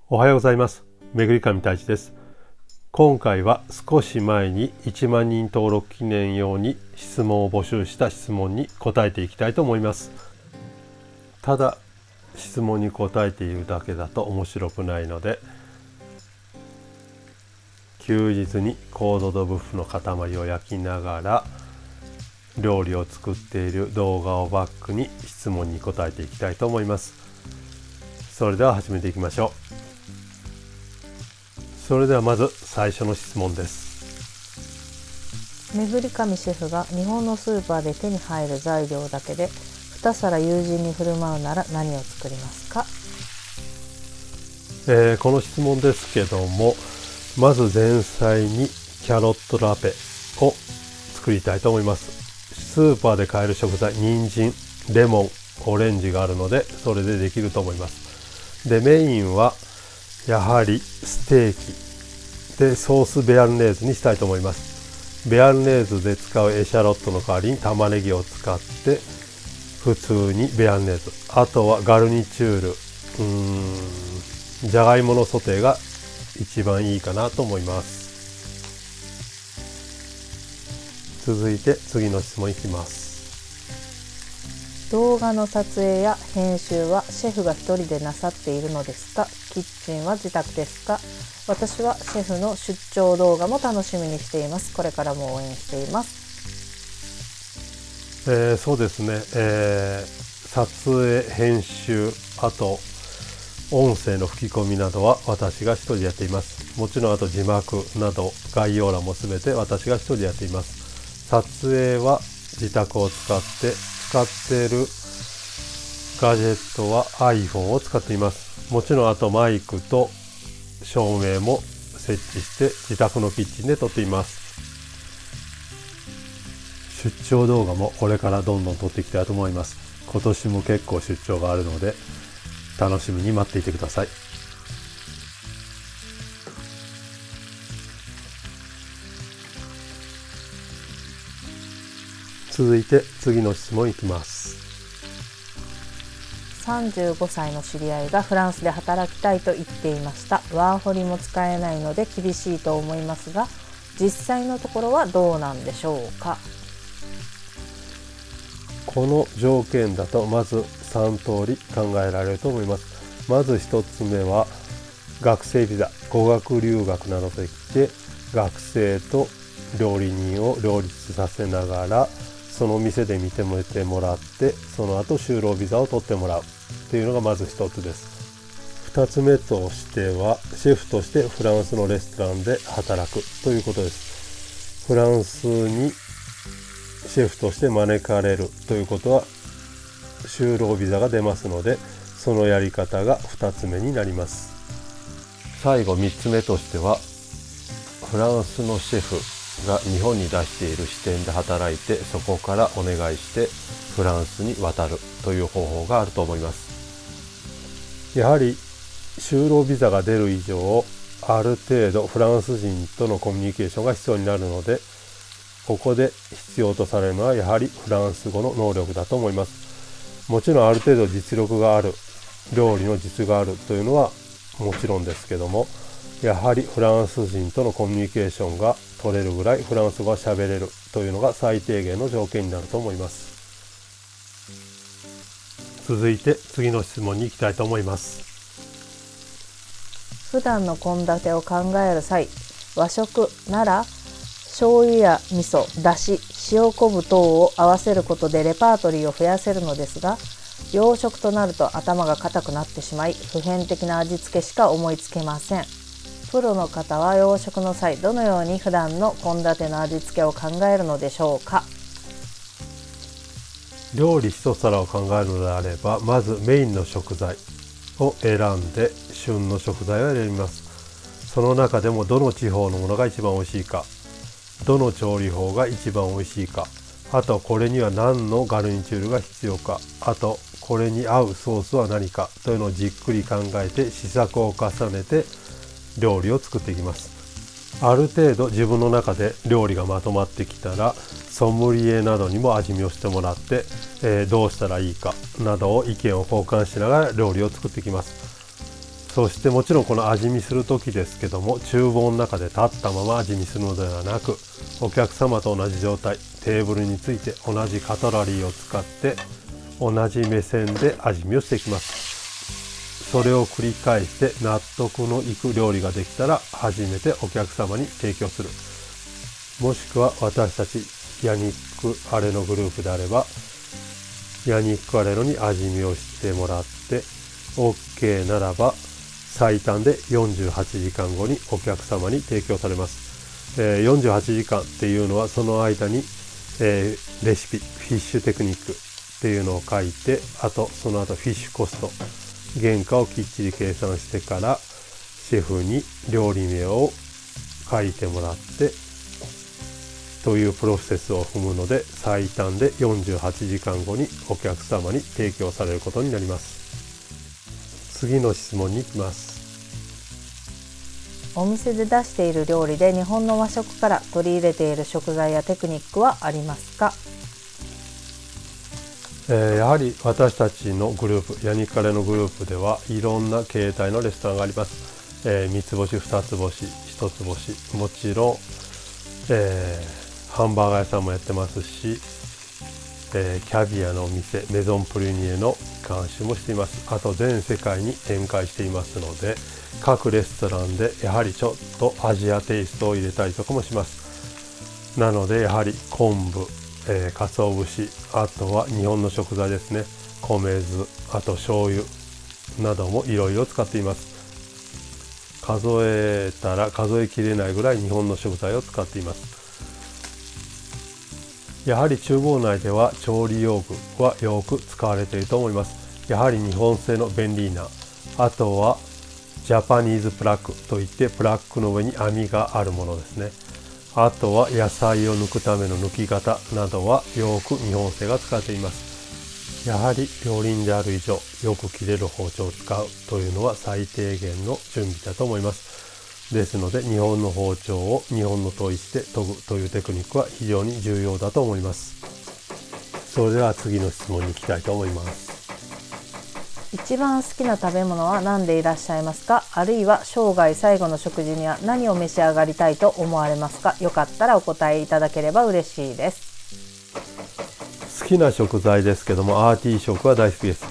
おはようございます。めぐりかみたいちです。今回は少し前に1万人登録記念用に質問を募集した質問に答えていきたいと思います。ただ質問に答えているだけだと面白くないので、休日にコードドブッフの塊を焼きながら料理を作っている動画をバックに質問に答えていきたいと思います。それでは始めていきましょう。それではまず最初の質問です。めぐりかみシェフが日本のスーパーで手に入る材料だけで2皿友人に振る舞うなら何を作りますか？この質問ですけども、まず前菜にキャロットラペを作りたいと思います。スーパーで買える食材、人参、レモン、オレンジがあるのでそれでできると思います。で、メインはやはりステーキでソースベアルネーズにしたいと思います。ベアルネーズで使うエシャロットの代わりに玉ねぎを使って普通にベアルネーズ、あとはガルニチュール、じゃがいものソテーが一番いいかなと思います。続いて次の質問いきます。動画の撮影や編集はシェフが一人でなさっているのですか？キッチンは自宅ですか？私はシェフの出張動画も楽しみにしています。これからも応援しています。そうですね、撮影、編集、あと音声の吹き込みなどは私が一人でやっています。もちろんあと字幕など概要欄もすべて私が一人でやっています。撮影は自宅を使っているガジェットは iPhone を使っています。もちろんあとマイクと照明も設置して自宅のキッチンで撮っています。出張動画もこれからどんどん撮っていきたいと思います。今年も結構出張があるので楽しみに待っていてください。続いて次の質問いきます。35歳の知り合いがフランスで働きたいと言っていました。ワーホリも使えないので厳しいと思いますが、実際のところはどうなんでしょうか？この条件だとまず3通り考えられると思います。まず1つ目は学生ビザ、語学留学などで来て学生と料理人を両立させながらその店で認めてもらって、その後就労ビザを取ってもらうっていうのがまず一つです。2つ目としてはシェフとしてフランスのレストランで働くということです。フランスにシェフとして招かれるということは就労ビザが出ますので、そのやり方が2つ目になります。最後3つ目としてはフランスのシェフが日本に出している支店で働いて、そこからお願いしてフランスに渡るという方法があると思います。やはり就労ビザが出る以上ある程度フランス人とのコミュニケーションが必要になるので、ここで必要とされるのはやはりフランス語の能力だと思います。もちろんある程度実力がある、料理の実があるというのはもちろんですけども、やはりフランス人とのコミュニケーションが取れるぐらいフランス語が喋れるというのが最低限の条件になると思います。続いて次の質問に行きたいと思います。普段の献立を考える際、和食なら醤油や味噌、だし、塩昆布等を合わせることでレパートリーを増やせるのですが、洋食となると頭が固くなってしまい、普遍的な味付けしか思いつけません。プロの方は洋食の際、どのように普段の献立の味付けを考えるのでしょうか？料理一皿を考えるのであれば、まずメインの食材を選んで旬の食材を選びます。その中でもどの地方のものが一番美味しいか、どの調理法が一番美味しいか、あとこれには何のガルニチュールが必要か、あとこれに合うソースは何かというのをじっくり考えて試作を重ねて料理を作っていきます。ある程度自分の中で料理がまとまってきたらソムリエなどにも味見をしてもらって、どうしたらいいかなどを意見を交換しながら料理を作っていきます。そしてもちろんこの味見する時ですけども、厨房の中で立ったまま味見するのではなく、お客様と同じ状態、テーブルについて同じカトラリーを使って同じ目線で味見をしていきます。それを繰り返して納得のいく料理ができたら初めてお客様に提供する。もしくは私たちヤニックアレノグループであれば、ヤニックアレノに味見をしてもらって OK ならば最短で48時間後にお客様に提供されます。48時間っていうのはその間に、レシピフィッシュテクニックっていうのを書いて、あとその後フィッシュコスト原価をきっちり計算してからシェフに料理名を書いてもらってというプロセスを踏むので、最短で48時間後にお客様に提供されることになります。次の質問に行きます。お店で出している料理で日本の和食から取り入れている食材やテクニックはありますか？やはり私たちのグループ、ヤニックアレのグループではいろんな形態のレストランがあります。3つ星、2つ星、1つ星、もちろん、ハンバーガー屋さんもやってますし、キャビアのお店メゾンプルニエの監修もしています。あと全世界に展開していますので、各レストランでやはりちょっとアジアテイストを入れたりとかもします。なのでやはり昆布、鰹節、あとは日本の食材ですね、米酢、あと醤油などもいろいろ使っています。数えたら数えきれないぐらい日本の食材を使っています。やはり厨房内では調理用具はよく使われていると思います。やはり日本製の便利な、あとはジャパニーズプラックといってプラックの上に網があるものですね。あとは野菜を抜くための抜き型などはよく日本製が使われています。やはり料理人である以上、よく切れる包丁を使うというのは最低限の準備だと思います。ですので日本の包丁を日本の砥石で研ぐというテクニックは非常に重要だと思います。それでは次の質問に行きたいと思います。一番好きな食べ物は何でいらっしゃいますか？あるいは生涯最後の食事には何を召し上がりたいと思われますか？よかったらお答えいただければ嬉しいです。好きな食材ですけども、アーティー食は大好きです。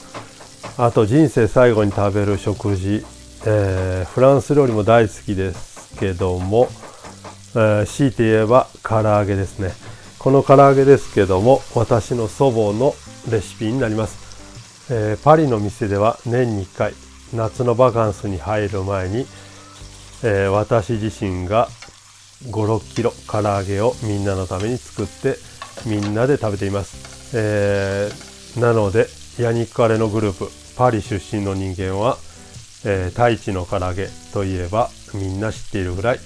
あと人生最後に食べる食事、フランス料理も大好きですけども、強いて言えば唐揚げですね。この唐揚げですけども、私の祖母のレシピになります。パリの店では年に1回夏のバカンスに入る前に、私自身が 5,6 キロ唐揚げをみんなのために作ってみんなで食べています。なのでヤニックアレのグループパリ出身の人間は、タイチの唐揚げといえばみんな知っているぐらい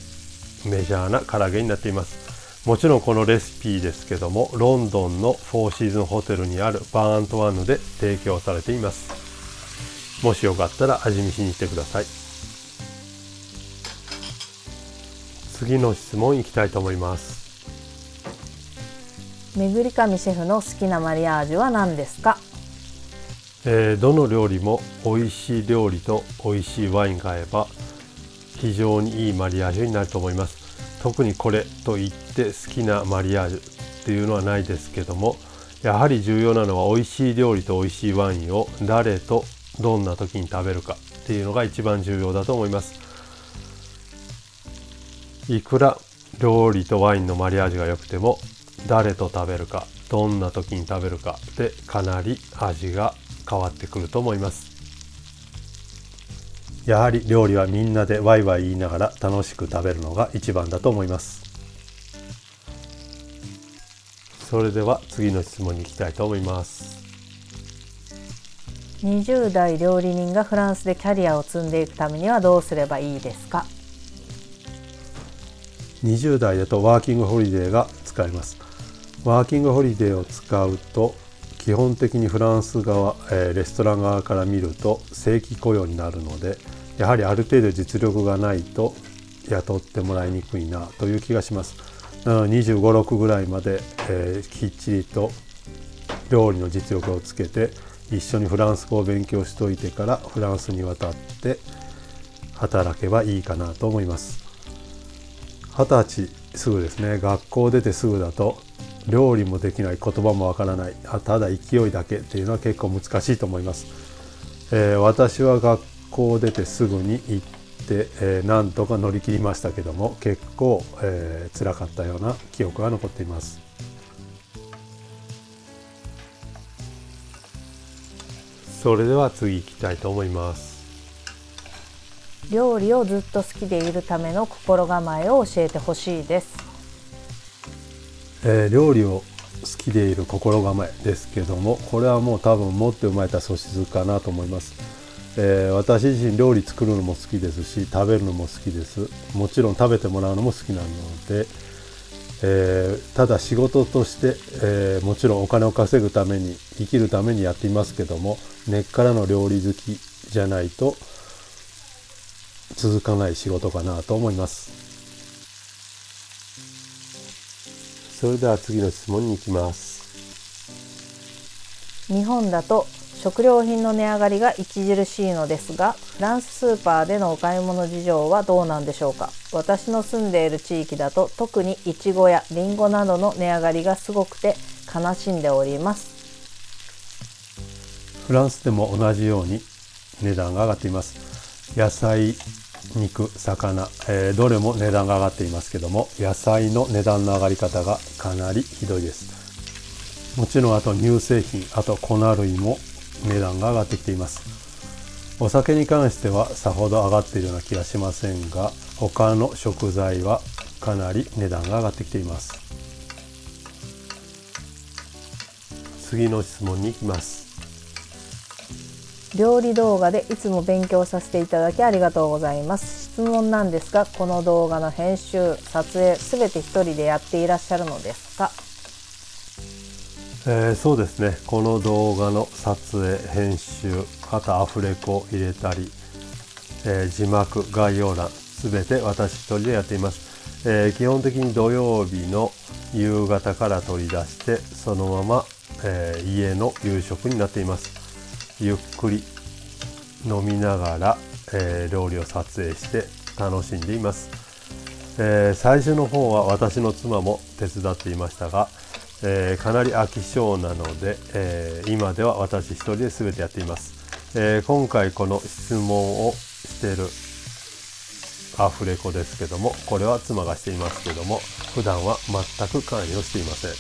メジャーな唐揚げになっています。もちろんこのレシピですけども、ロンドンのフォーシーズンホテルにあるバーンアントワンヌで提供されています。もしよかったら味見しに行ってください。次の質問いきたいと思います。めぐりかみシェフの好きなマリアージュは何ですか？どの料理も美味しい料理と美味しいワインが合えば非常にいいマリアージュになると思います。特にこれといって好きなマリアージュっていうのはないですけども、やはり重要なのは美味しい料理と美味しいワインを誰とどんな時に食べるかっていうのが一番重要だと思います。いくら料理とワインのマリアージュが良くても、誰と食べるかどんな時に食べるかでかなり味が変わってくると思います。やはり料理はみんなでワイワイ言いながら楽しく食べるのが一番だと思います。それでは次の質問に行きたいと思います。20代料理人がフランスでキャリアを積んでいくためにはどうすればいいですか？20代だとワーキングホリデーが使えます。ワーキングホリデーを使うと基本的にフランス側、レストラン側から見ると正規雇用になるので、やはりある程度実力がないと雇ってもらいにくいなという気がします。なので25、6ぐらいまで、きっちりと料理の実力をつけて一緒にフランス語を勉強しておいてからフランスに渡って働けばいいかなと思います。20歳すぐですね、学校出てすぐだと料理もできない、言葉もわからない、ただ勢いだけっていうのは結構難しいと思います。私は学校出てすぐに行って、なんとか乗り切りましたけども、結構、辛かったような記憶が残っています。それでは次行きたいと思います。料理をずっと好きでいるための心構えを教えてほしいです。料理を好きでいる心構えですけども、これはもう多分持って生まれた素質かなと思います。私自身料理作るのも好きですし、食べるのも好きです。もちろん食べてもらうのも好きなので、ただ仕事として、もちろんお金を稼ぐために、生きるためにやっていますけども、根っからの料理好きじゃないと続かない仕事かなと思います。それでは次の質問に行きます。日本だと食料品の値上がりが著しいのですが、フランススーパーでのお買い物事情はどうなんでしょうか。私の住んでいる地域だと特にいちごやりんごなどの値上がりがすごくて悲しんでおります。フランスでも同じように値段が上がっています。野菜、肉、魚、どれも値段が上がっていますけども、野菜の値段の上がり方がかなりひどいです。もちろんあと乳製品、あと粉類も値段が上がってきています。お酒に関してはさほど上がっているような気がしませんが、他の食材はかなり値段が上がってきています。次の質問に行きます。料理動画でいつも勉強させていただきありがとうございます。質問なんですが、この動画の編集、撮影すべて一人でやっていらっしゃるのですか？そうですね、この動画の撮影、編集、あとアフレコを入れたり、字幕、概要欄すべて私一人でやっています。基本的に土曜日の夕方から取り出してそのまま、家の夕食になっています。ゆっくり飲みながら、料理を撮影して楽しんでいます。最初の方は私の妻も手伝っていましたが、かなり飽き性なので、今では私一人で全てやっています。今回この質問をしているアフレコですけども、これは妻がしていますけども、普段は全く関与していません。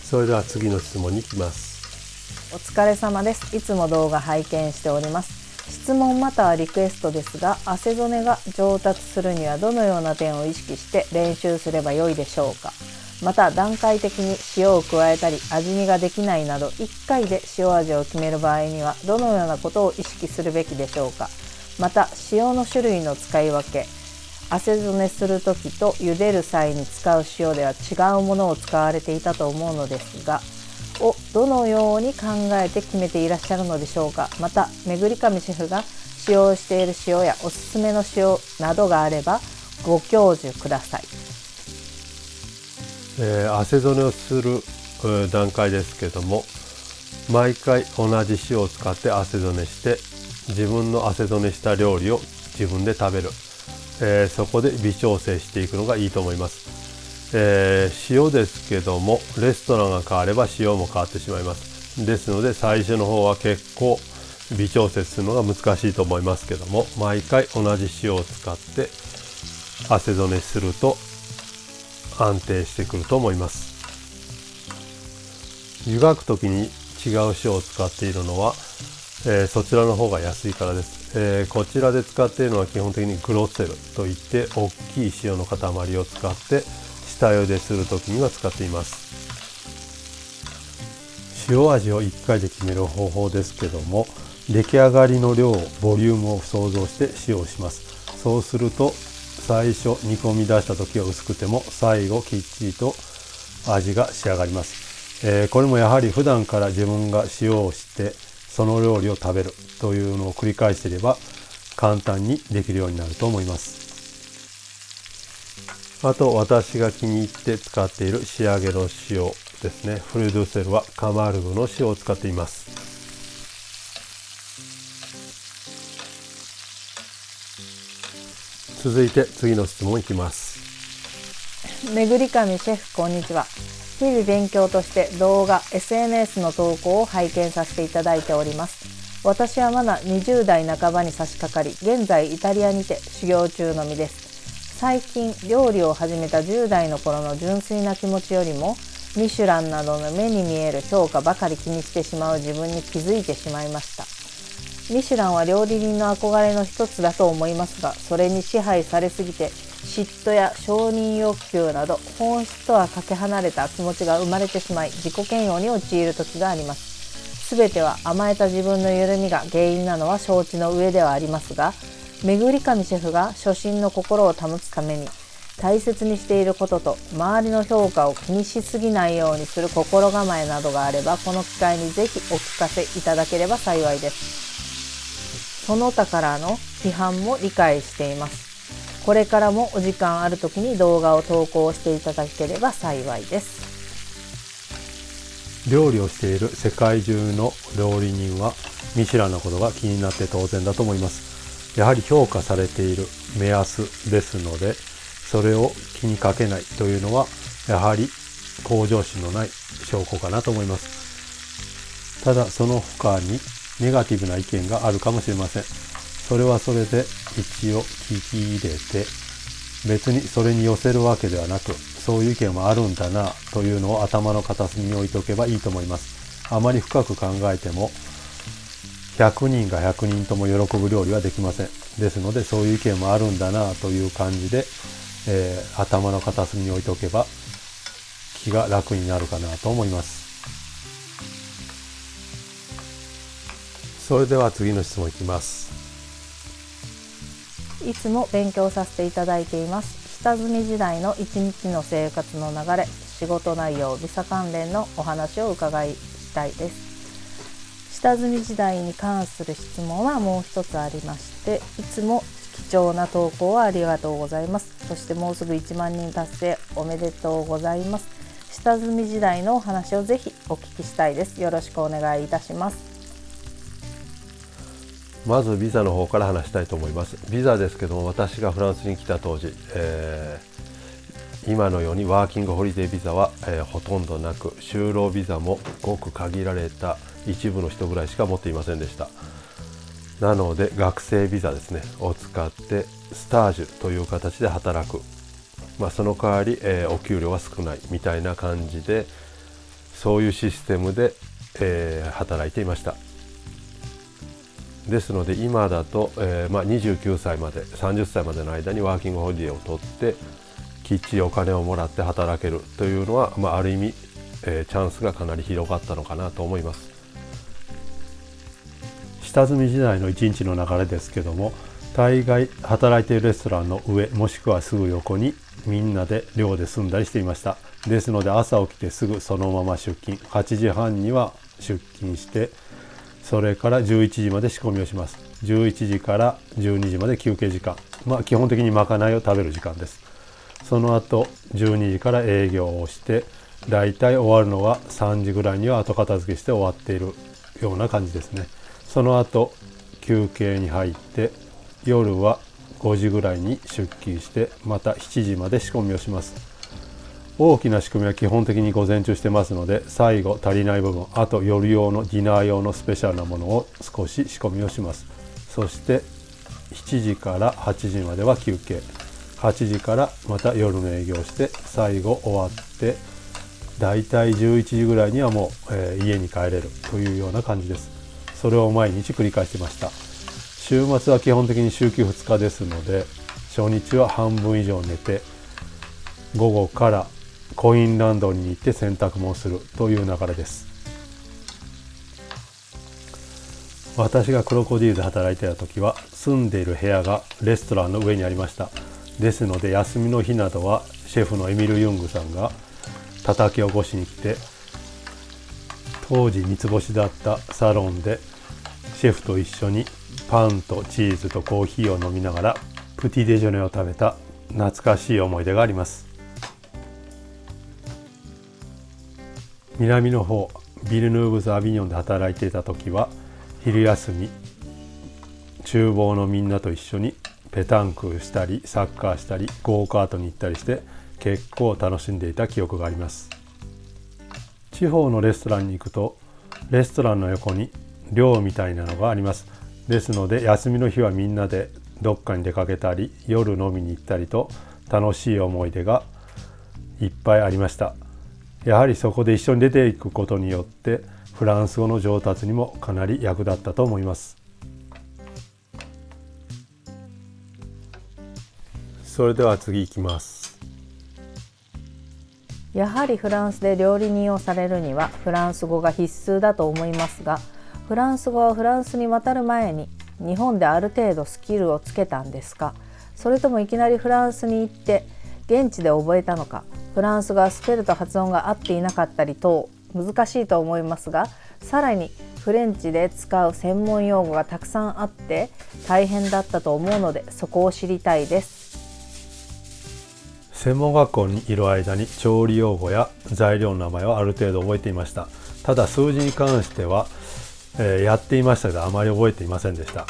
それでは次の質問に行きます。お疲れ様です。いつも動画拝見しております。質問またはリクエストですが、汗染めが上達するにはどのような点を意識して練習すればよいでしょうか。また段階的に塩を加えたり味見ができないなど1回で塩味を決める場合にはどのようなことを意識するべきでしょうか。また塩の種類の使い分け、汗染めする時と茹でる際に使う塩では違うものを使われていたと思うのですが、どのように考えて決めていらっしゃるのでしょうか。まためぐりかみシェフが使用している塩やおすすめの塩などがあればご教授ください。汗染めをする段階ですけども、毎回同じ塩を使って汗染めして自分の汗染めした料理を自分で食べる、そこで微調整していくのがいいと思います。塩ですけどもレストランが変われば塩も変わってしまいます。ですので最初の方は結構微調節するのが難しいと思いますけども、毎回同じ塩を使って汗染めすると安定してくると思います。湯がく時に違う塩を使っているのは、そちらの方が安いからです。こちらで使っているのは基本的にグロッセルといって大きい塩の塊を使って下茹でする時には使っています。塩味を1回で決める方法ですけども、出来上がりの量、ボリュームを想像して塩をします。そうすると最初煮込み出した時は薄くても最後きっちりと味が仕上がります。これもやはり普段から自分が塩をしてその料理を食べるというのを繰り返していれば簡単にできるようになると思います。あと私が気に入って使っている仕上げの塩ですね、フルドゥセルはカマルグの塩を使っています。続いて次の質問いきます。めぐりかみシェフ、こんにちは。日々勉強として動画 SNS の投稿を拝見させていただいております。私はまだ20代半ばに差し掛かり、現在イタリアにて修行中の身です。最近料理を始めた10代の頃の純粋な気持ちよりも、ミシュランなどの目に見える評価ばかり気にしてしまう自分に気づいてしまいました。ミシュランは料理人の憧れの一つだと思いますが、それに支配されすぎて嫉妬や承認欲求など本質とはかけ離れた気持ちが生まれてしまい、自己嫌悪に陥る時があります。すべては甘えた自分の緩みが原因なのは承知の上ではありますが、めぐりかみシェフが初心の心を保つために大切にしていることと、周りの評価を気にしすぎないようにする心構えなどがあれば、この機会にぜひお聞かせいただければ幸いです。その他からの批判も理解しています。これからもお時間ある時に動画を投稿していただければ幸いです。料理をしている世界中の料理人はミシュランのことが気になって当然だと思います。やはり評価されている目安ですので、それを気にかけないというのはやはり向上心のない証拠かなと思います。ただその他にネガティブな意見があるかもしれません。それはそれで一応聞き入れて、別にそれに寄せるわけではなく、そういう意見もあるんだなというのを頭の片隅に置いておけばいいと思います。あまり深く考えても100人が100人とも喜ぶ料理はできません。ですので、そういう意見もあるんだなという感じで、頭の片隅に置いておけば気が楽になるかなと思います。それでは次の質問いきます。いつも勉強させていただいています。下積み時代の一日の生活の流れ、仕事内容、ビザ関連のお話を伺いたいです。下積み時代に関する質問はもう一つありまして、いつも貴重な投稿はありがとうございます。そしてもうすぐ1万人達成おめでとうございます。下積み時代のお話をぜひお聞きしたいです。よろしくお願いいたします。まずビザの方から話したいと思います。ビザですけども、私がフランスに来た当時、今のようにワーキングホリデービザは、ほとんどなく、就労ビザもごく限られた一部の人ぐらいしか持っていませんでした。なので学生ビザですねを使ってスタージュという形で働く、その代わり、お給料は少ないみたいな感じで、そういうシステムで、働いていました。ですので今だと、29歳まで30歳までの間にワーキングホリデーを取ってきっちりお金をもらって働けるというのは、ある意味、チャンスがかなり広がったのかなと思います。下積み時代の一日の流れですけども、大概働いているレストランの上もしくはすぐ横にみんなで寮で住んだりしていました。ですので朝起きてすぐそのまま出勤、8時半には出勤して、それから11時まで仕込みをします。11時から12時まで休憩時間、基本的にまかないを食べる時間です。その後12時から営業をして、だいたい終わるのは3時ぐらいには後片付けして終わっているような感じですね。その後休憩に入って、夜は5時ぐらいに出勤して、また7時まで仕込みをします。大きな仕組みは基本的に午前中してますので、最後足りない部分、あと夜用のディナー用のスペシャルなものを少し仕込みをします。そして7時から8時までは休憩、8時からまた夜の営業をして、最後終わってだいたい11時ぐらいにはもう、家に帰れるというような感じです。それを毎日繰り返してました。週末は基本的に週休2日ですので、初日は半分以上寝て、午後からコインランドリーに行って洗濯もするという流れです。私がクロコディールで働いていた時は、住んでいる部屋がレストランの上にありました。ですので休みの日などはシェフのエミル・ユングさんが叩き起こしに来て、当時三つ星だったサロンでシェフと一緒にパンとチーズとコーヒーを飲みながらプティデジョネを食べた懐かしい思い出があります。南の方ビルヌーブズ・アビニョンで働いていた時は、昼休み厨房のみんなと一緒にペタンクしたりサッカーしたりゴーカートに行ったりして結構楽しんでいた記憶があります。地方のレストランに行くとレストランの横に寮みたいなのがあります。ですので休みの日はみんなでどっかに出かけたり夜飲みに行ったりと楽しい思い出がいっぱいありました。やはりそこで一緒に出ていくことによってフランス語の上達にもかなり役立ったと思います。それでは次いきます。やはりフランスで料理人をされるにはフランス語が必須だと思いますが、フランス語はフランスに渡る前に日本である程度スキルをつけたんですか、それともいきなりフランスに行って現地で覚えたのか、フランス語はスペルと発音が合っていなかったり等難しいと思いますが、さらにフレンチで使う専門用語がたくさんあって大変だったと思うので、そこを知りたいです。専門学校にいる間に調理用語や材料の名前はある程度覚えていました。ただ数字に関しては、やっていましたがあまり覚えていませんでした。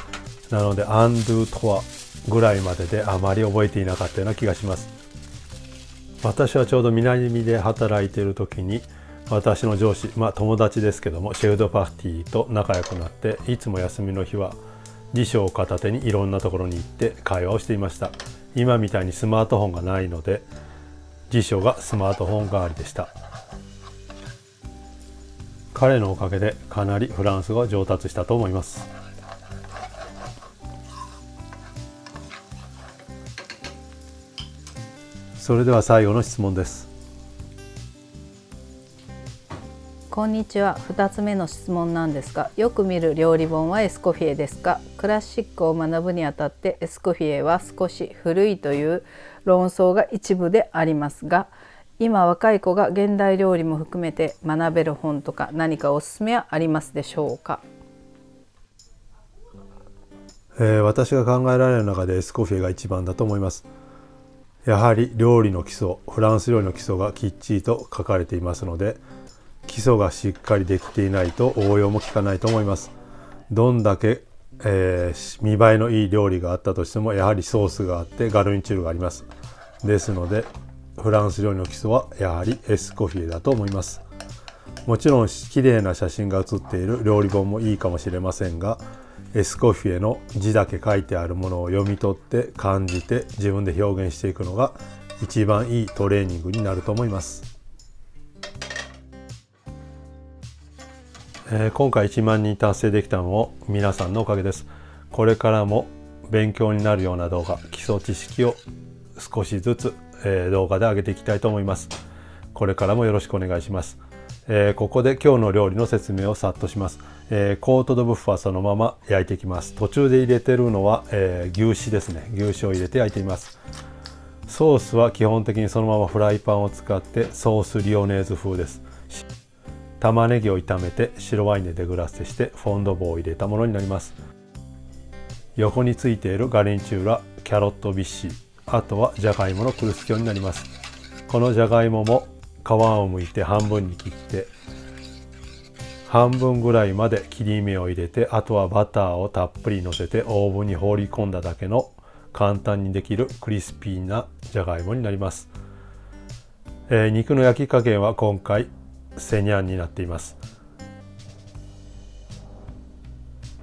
なのでアンドゥトワぐらいまでであまり覚えていなかったような気がします。私はちょうど南で働いている時に私の上司、友達ですけどもシェフ・ド・パーティーと仲良くなって、いつも休みの日は辞書を片手にいろんなところに行って会話をしていました。今みたいにスマートフォンがないので辞書がスマートフォン代わりでした。彼のおかげでかなりフランス語は上達したと思います。それでは最後の質問です。こんにちは。2つ目の質問なんですが、よく見る料理本はエスコフィエですか？クラシックを学ぶにあたってエスコフィエは少し古いという論争が一部でありますが、今若い子が現代料理も含めて学べる本とか何かおすすめはありますでしょうか？私が考えられる中でエスコフィエが一番だと思います。やはり料理の基礎、フランス料理の基礎がきっちりと書かれていますので、基礎がしっかりできていないと応用も効かないと思います。どんだけ、見栄えのいい料理があったとしてもやはりソースがあってガルニチュールがあります。ですのでフランス料理の基礎はやはりエスコフィエだと思います。もちろん綺麗な写真が写っている料理本もいいかもしれませんが、エスコフィエの字だけ書いてあるものを読み取って感じて自分で表現していくのが一番いいトレーニングになると思います。今回1万人達成できたのも皆さんのおかげです。これからも勉強になるような動画、基礎知識を少しずつ、動画で上げていきたいと思います。これからもよろしくお願いします。ここで今日の料理の説明をさっとします。コートドブッフはそのまま焼いていきます。途中で入れてるのは、牛脂ですね。牛脂を入れて焼いています。ソースは基本的にそのままフライパンを使ってソースリオネーズ風です。玉ねぎを炒めて白ワインでデグラッセしてフォンドボーを入れたものになります。横についているガレンチューラ、キャロットビッシー、あとはじゃがいものクルスキョになります。このじゃがいもも皮をむいて半分に切って半分ぐらいまで切り目を入れて、あとはバターをたっぷりのせてオーブンに放り込んだだけの簡単にできるクリスピーなじゃがいもになります。肉の焼き加減は今回セニャンになっています。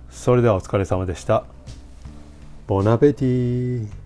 それではお疲れ様でした。ボナペティ。